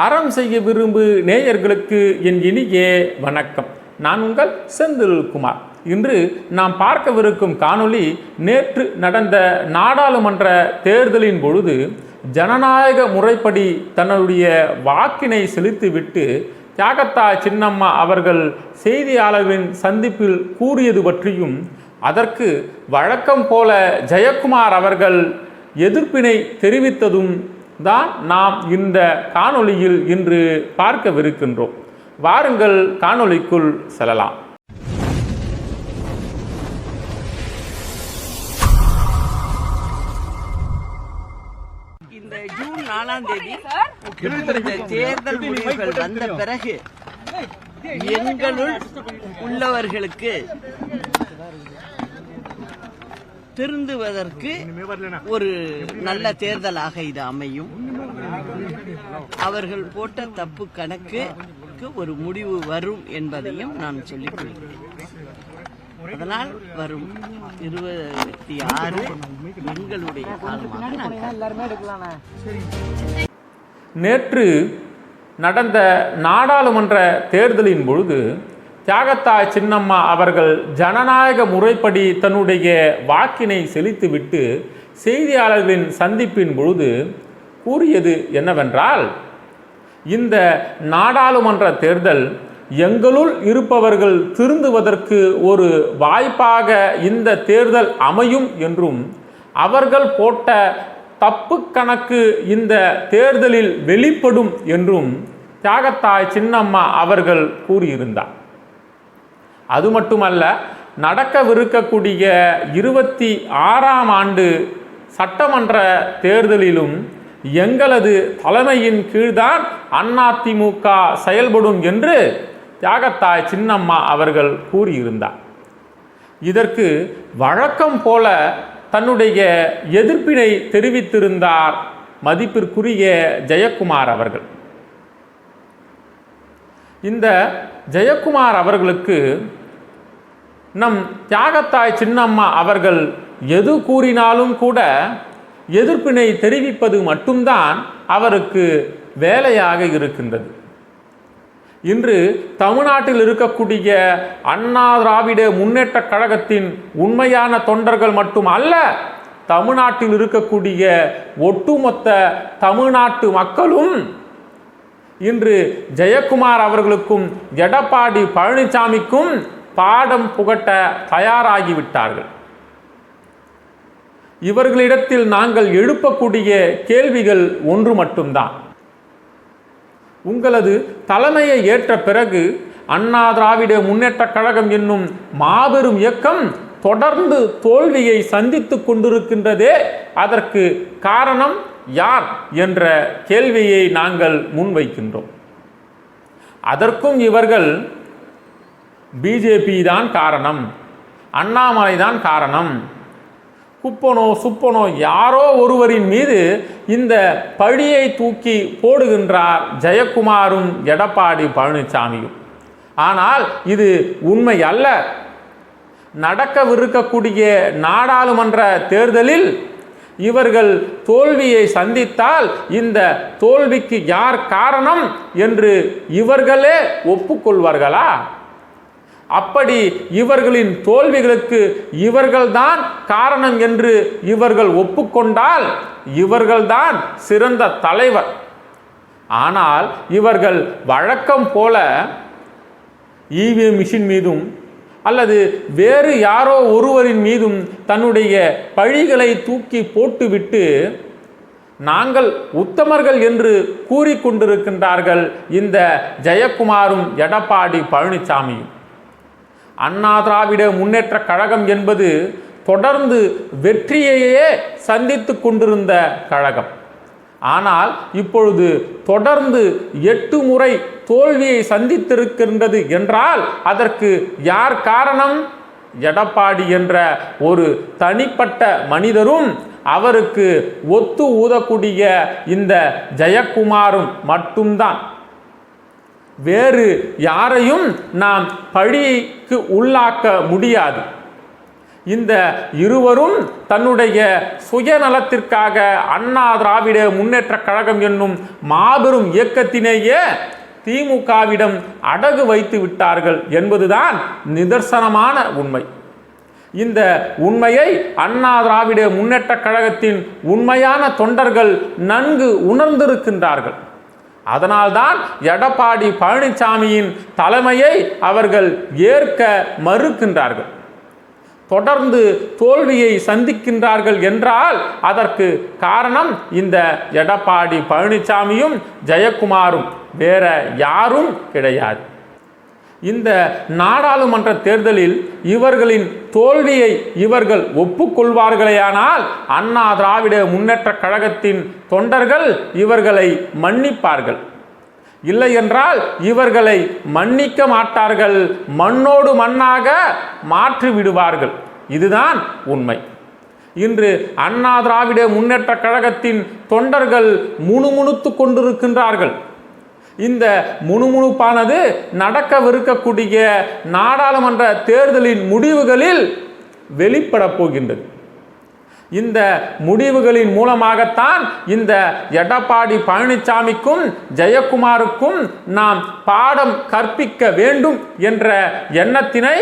அறம் செய்ய விரும்பு நேயர்களுக்கு என் இனிய வணக்கம். நான் உங்கள் செந்தில்குமார். இன்று நாம் பார்க்கவிருக்கும் காணொளி நேற்று நடந்த நாடாளுமன்ற தேர்தலின் பொழுது ஜனநாயக முறைப்படி தன்னுடைய வாக்கினை செலுத்திவிட்டு தியாகத்தா சின்னம்மா அவர்கள் செய்தியாளர்களின் சந்திப்பில் கூறியது பற்றியும், அதற்கு வழக்கம் போல ஜெயக்குமார் அவர்கள் எதிர்ப்பினை தெரிவித்ததும் தான் நாம் இந்த காணொளியில் இன்று பார்க்கவிருக்கின்றோம். வாருங்கள் காணொளிக்குள் செல்லலாம். இந்த ஜூன் 4ஆம் தேதி தேர்தல் முடிவுகள் வந்த பிறகு எங்களுள் உள்ளவர்களுக்கு திருந்துவதற்கு ஒரு நல்ல தேர்தலாக இது அமையும். அவர்கள் போட்ட தப்பு கணக்குக்கு ஒரு முடிவு வரும் என்பதையும் நான் சொல்லிக் கொள்கிறேன். அதனால் வரும் 26 எங்களுடைய காலமாக நேற்று நடந்த நாடாளுமன்ற தேர்தலின் பொழுது தியாகத்தா சின்னம்மா அவர்கள் ஜனநாயக முறைப்படி தன்னுடைய வாக்கினை செலுத்திவிட்டு செய்தியாளர்களின் சந்திப்பின் பொழுது கூறியது என்னவென்றால், இந்த நாடாளுமன்ற தேர்தல் எங்களுள் இருப்பவர்கள் திருந்துவதற்கு ஒரு வாய்ப்பாக இந்த தேர்தல் அமையும் என்றும், அவர்கள் போட்ட தப்பு கணக்கு இந்த தேர்தலில் வெளிப்படும் என்றும் தியாகத்தா சின்னம்மா அவர்கள் கூறியிருந்தார். அது மட்டுமல்ல, நடக்கவிருக்கக்கூடிய 26ஆம் ஆண்டு சட்டமன்ற தேர்தலிலும் எங்களது தலைமையின் கீழ்தான் அதிமுக செயல்படும் என்று தியாகத்தா சின்னம்மா அவர்கள் கூறியிருந்தார். இதற்கு வழக்கம் போல தன்னுடைய எதிர்ப்பினை தெரிவித்திருந்தார் மதிப்பிற்குரிய ஜெயக்குமார் அவர்கள். இந்த ஜெயக்குமார் அவர்களுக்கு நம் தியாகத்தா சின்னம்மா அவர்கள் எது கூறினாலும் கூட எதிர்ப்பினை தெரிவிப்பது மட்டும்தான் அவருக்கு வேலையாக இருக்கின்றது. இன்று தமிழ்நாட்டில் இருக்கக்கூடிய அண்ணா திராவிட முன்னேற்ற கழகத்தின் உண்மையான தொண்டர்கள் மட்டும் அல்ல, தமிழ்நாட்டில் இருக்கக்கூடிய ஒட்டுமொத்த தமிழ்நாட்டு மக்களும் இன்று ஜெயக்குமார் அவர்களுக்கும் எடப்பாடி பழனிசாமிக்கும் பாடம் புகட்ட தயாராகிவிட்டார்கள். இவர்களிடத்தில் நாங்கள் எழுப்பக்கூடிய கேள்விகள் ஒன்று மட்டும்தான். உங்களது தலைமையை ஏற்ற பிறகு அண்ணா திராவிட முன்னேற்ற கழகம் என்னும் மாபெரும் இயக்கம் தொடர்ந்து தோல்வியை சந்தித்து கொண்டிருக்கின்றதே, அதற்கு காரணம் யார் என்ற கேள்வியை நாங்கள் முன்வைக்கின்றோம். அதற்கும் இவர்கள் பிஜேபி தான் காரணம், அண்ணாமலை தான் காரணம், குப்பனோ சுப்பனோ யாரோ ஒருவரின் மீது இந்த பழியை தூக்கி போடுகின்றார் ஜெயக்குமாரும் எடப்பாடி பழனிசாமியும். ஆனால் இது உண்மை அல்ல. நடக்கவிருக்கக்கூடிய நாடாளுமன்ற தேர்தலில் இவர்கள் தோல்வியை சந்தித்தால் இந்த தோல்விக்கு யார் காரணம் என்று இவர்களே ஒப்புக்கொள்வார்களா? அப்படி இவர்களின் தோல்விகளுக்கு இவர்கள்தான் காரணம் என்று இவர்கள் ஒப்புக்கொண்டால் இவர்கள்தான் சிறந்த தலைவர். ஆனால் இவர்கள் வழக்கம் போல இவிஎம் மிஷின் மீதும் அல்லது வேறு யாரோ ஒருவரின் மீதும் தன்னுடைய பழிகளை தூக்கி போட்டுவிட்டு நாங்கள் உத்தமர்கள் என்று கூறிக்கொண்டிருக்கின்றார்கள் இந்த ஜெயக்குமாரும் எடப்பாடி பழனிசாமியும். அண்ணா திராவிட முன்னேற்ற கழகம் என்பது தொடர்ந்து வெற்றியையே சந்தித்து கொண்டிருந்த கழகம். ஆனால் இப்பொழுது தொடர்ந்து 8 முறை தோல்வியை சந்தித்திருக்கின்றது என்றால் அதற்கு யார் காரணம்? எடப்பாடி என்ற ஒரு தனிப்பட்ட மனிதரும் அவருக்கு ஒத்து ஊதக்கூடிய இந்த ஜெயக்குமாரும் மட்டும்தான். வேறு யாரையும் நாம் பழிக்கு உள்ளாக்க முடியாது. இந்த இருவரும் தன்னுடைய சுயநலத்திற்காக அண்ணா திராவிட முன்னேற்ற கழகம் என்னும் மாபெரும் இயக்கத்திலேயே திமுகவிடம் அடகு வைத்து விட்டார்கள் என்பதுதான் நிதர்சனமான உண்மை. இந்த உண்மையை அண்ணா திராவிட முன்னேற்ற கழகத்தின் உண்மையான தொண்டர்கள் நன்கு உணர்ந்திருக்கின்றார்கள். அதனால்தான் எடப்பாடி பழனிசாமியின் தலைமையை அவர்கள் ஏற்க மறுக்கின்றார்கள். தொடர்ந்து தோல்வியை சந்திக்கின்றார்கள் என்றால் அதற்கு காரணம் இந்த எடப்பாடி பழனிசாமியும் ஜெயக்குமாரும், வேற யாரும் கிடையாது. இந்த நாடாளுமன்ற தேர்தலில் இவர்களின் தோல்வியை இவர்கள் ஒப்புக்கொள்வார்களேயானால் அண்ணா திராவிட முன்னேற்ற கழகத்தின் தொண்டர்கள் இவர்களை மன்னிப்பார்கள். இல்லை என்றால் இவர்களை மன்னிக்க மாட்டார்கள், மண்ணோடு மண்ணாக மாற்றி விடுவார்கள். இதுதான் உண்மை. இன்று அண்ணா திராவிட முன்னேற்ற கழகத்தின் தொண்டர்கள் முணுமுணுத்து கொண்டிருக்கின்றார்கள். இந்த முணுமுணுப்பானது நடக்கவிருக்கக்கூடிய நாடாளுமன்ற தேர்தலின் முடிவுகளில் வெளிப்பட போகின்றது. இந்த முடிவுகளின் மூலமாகத்தான் இந்த எடப்பாடி பழனிசாமிக்கும் ஜெயக்குமாருக்கும் நாம் பாடம் கற்பிக்க வேண்டும் என்ற எண்ணத்தினை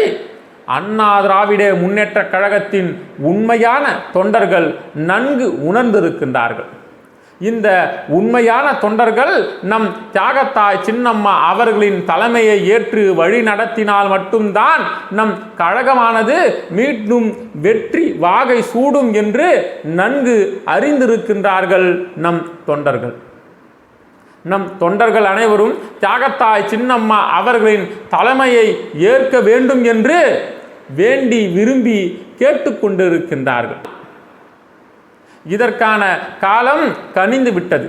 அண்ணா திராவிட முன்னேற்ற கழகத்தின் உண்மையான தொண்டர்கள் நன்கு உணர்ந்திருக்கின்றார்கள். இந்த உண்மையான தொண்டர்கள் நம் தியாகத்தாய் சின்னம்மா அவர்களின் தலைமையை ஏற்று வழி நடத்தினால் மட்டும்தான் நம் கழகமானது மீண்டும் வெற்றி வாகை சூடும் என்று நன்கு அறிந்திருக்கின்றார்கள் நம் தொண்டர்கள். நம் தொண்டர்கள் அனைவரும் தியாகத்தாய் சின்னம்மா அவர்களின் தலைமையை ஏற்க வேண்டும் என்று வேண்டி விரும்பி கேட்டுக்கொண்டிருக்கின்றார்கள். இதற்கான காலம் கனிந்து விட்டது.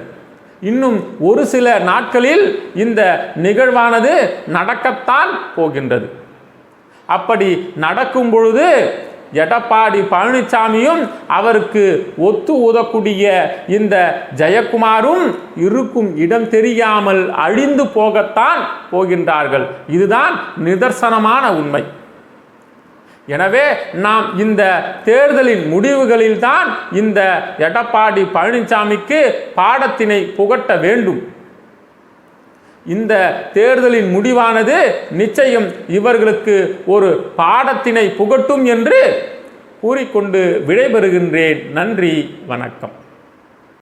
இன்னும் ஒரு சில நாட்களில் இந்த நிகழ்வானது நடக்கத்தான் போகின்றது. அப்படி நடக்கும் பொழுது எடப்பாடி பழனிசாமியும் அவருக்கு ஒத்து ஊதக்கூடிய இந்த ஜெயக்குமாரும் இருக்கும் இடம் தெரியாமல் அழிந்து போகத்தான் போகின்றார்கள். இதுதான் நிதர்சனமான உண்மை. எனவே நாம் இந்த தேர்தலின் முடிவுகளில்தான் இந்த எடப்பாடி பழனிசாமிக்கு பாடத்தினை புகட்ட வேண்டும். இந்த தேர்தலின் முடிவானது நிச்சயம் இவர்களுக்கு ஒரு பாடத்தினை புகட்டும் என்று கூறிக்கொண்டு விடைபெறுகின்றேன். நன்றி, வணக்கம்.